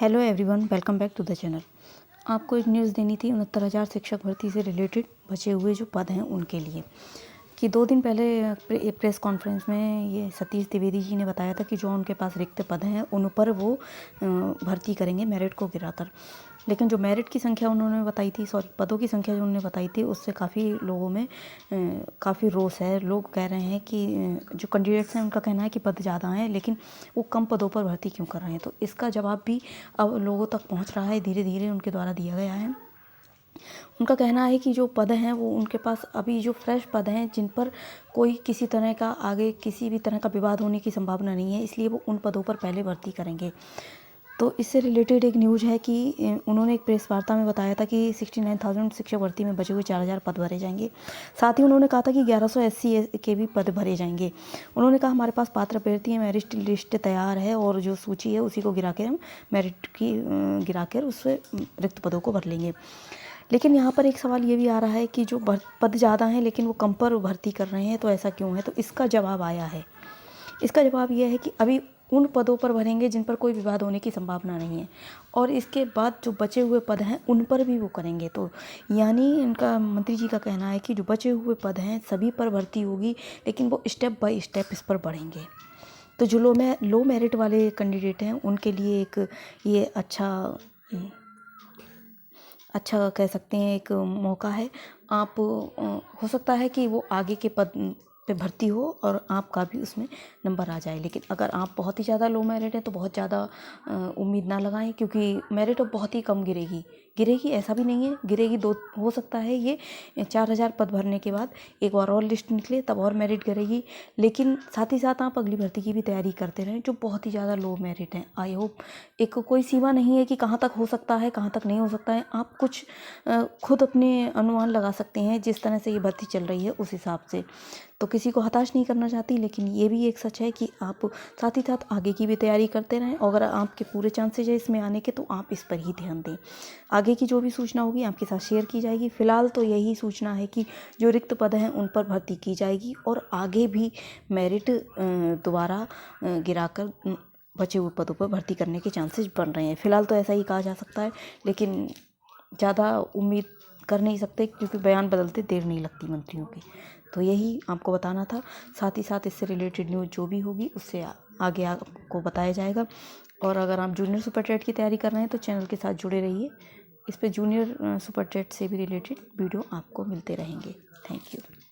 Hello everyone, welcome back to the channel. आपको एक news देनी थी 69,000 शिक्षक भर्ती से रिलेटेड बचे हुए जो पद हैं उनके लिए। कि 2 दिन पहले प्रेस कॉन्फ्रेंस में ये सतीश द्विवेदी जी ने बताया था कि जो उनके पास रिक्त पद हैं उन पर वो भर्ती करेंगे मेरिट को गिराकर। लेकिन जो मेरिट की संख्या उन्होंने बताई थी, पदों की संख्या जो उन्होंने बताई थी, उससे काफ़ी लोगों में काफ़ी रोष है। लोग कह रहे हैं कि जो कैंडिडेट्स हैं उनका कहना है कि पद ज़्यादा हैं लेकिन वो कम पदों पर भर्ती क्यों कर रहे हैं। तो इसका जवाब भी अब लोगों तक पहुंच रहा है, धीरे धीरे उनके द्वारा दिया गया है। उनका कहना है कि जो पद हैं वो उनके पास अभी जो फ्रेश पद हैं जिन पर कोई किसी तरह का आगे किसी भी तरह का विवाद होने की संभावना नहीं है, इसलिए वो उन पदों पर पहले भर्ती करेंगे। तो इससे रिलेटेड एक न्यूज़ है कि उन्होंने एक प्रेस वार्ता में बताया था कि 69,000 शिक्षक भर्ती में बचे हुए 4,000 पद भरे जाएंगे। साथ ही उन्होंने कहा था कि 1100 SC के भी पद भरे जाएंगे। उन्होंने कहा हमारे पास पात्र अभ्यर्थी है, मेरिट लिस्ट तैयार है और जो सूची है उसी को गिरा के हम मेरिट की गिरा कर उससे रिक्त पदों को भर लेंगे। लेकिन यहाँ पर एक सवाल ये भी आ रहा है कि जो पद ज़्यादा हैं लेकिन वो कम पर भर्ती कर रहे हैं, तो ऐसा क्यों है। तो इसका जवाब आया है। इसका जवाब यह है कि अभी उन पदों पर भरेंगे जिन पर कोई विवाद होने की संभावना नहीं है, और इसके बाद जो बचे हुए पद हैं उन पर भी वो करेंगे। तो यानी इनका मंत्री जी का कहना है कि जो बचे हुए पद हैं सभी पर भर्ती होगी, लेकिन वो स्टेप बाय स्टेप इस पर बढ़ेंगे। तो जो लो मेरिट वाले कैंडिडेट हैं उनके लिए एक ये अच्छा कह सकते हैं एक मौका है। आप हो सकता है कि वो आगे के पद पे भर्ती हो और आपका भी उसमें नंबर आ जाए। लेकिन अगर आप बहुत ही ज़्यादा लो मेरिट है तो बहुत ज़्यादा उम्मीद ना लगाएं, क्योंकि मेरिट अब बहुत ही कम गिरेगी ऐसा भी नहीं है। गिरेगी दो, हो सकता है ये 4,000 पद भरने के बाद एक बार और लिस्ट निकले तब और मेरिट गिरेगी। लेकिन साथ ही साथ आप अगली भर्ती की भी तैयारी करते रहें जो बहुत ही ज़्यादा लो मेरिट है। आई होप एक कोई सीमा नहीं है कि कहाँ तक हो सकता है कहाँ तक नहीं हो सकता है। आप कुछ खुद अपने अनुमान लगा सकते हैं जिस तरह से ये भर्ती चल रही है उस हिसाब से। तो किसी को हताश नहीं करना चाहती, लेकिन ये भी एक सच है कि आप साथ ही साथ आगे की भी तैयारी करते रहें। और अगर आपके पूरे चांसेज है इसमें आने के तो आप इस पर ही ध्यान दें। आगे की जो भी सूचना होगी आपके साथ शेयर की जाएगी। फिलहाल तो यही सूचना है कि जो रिक्त पद हैं उन पर भर्ती की जाएगी और आगे भी मेरिट दोबारा गिराकर बचे हुए पदों पर भर्ती करने के चांसेस बन रहे हैं। फिलहाल तो ऐसा ही कहा जा सकता है, लेकिन ज़्यादा उम्मीद कर नहीं सकते क्योंकि बयान बदलते देर नहीं लगती मंत्रियों की। तो यही आपको बताना था। साथ ही साथ इससे रिलेटेड न्यूज़ जो भी होगी उससे आगे आपको बताया जाएगा। और अगर आप जूनियर सुपर टेट की तैयारी कर रहे हैं तो चैनल के साथ जुड़े रहिए। इस पर जूनियर सुपर टेट से भी रिलेटेड वीडियो आपको मिलते रहेंगे। Thank you.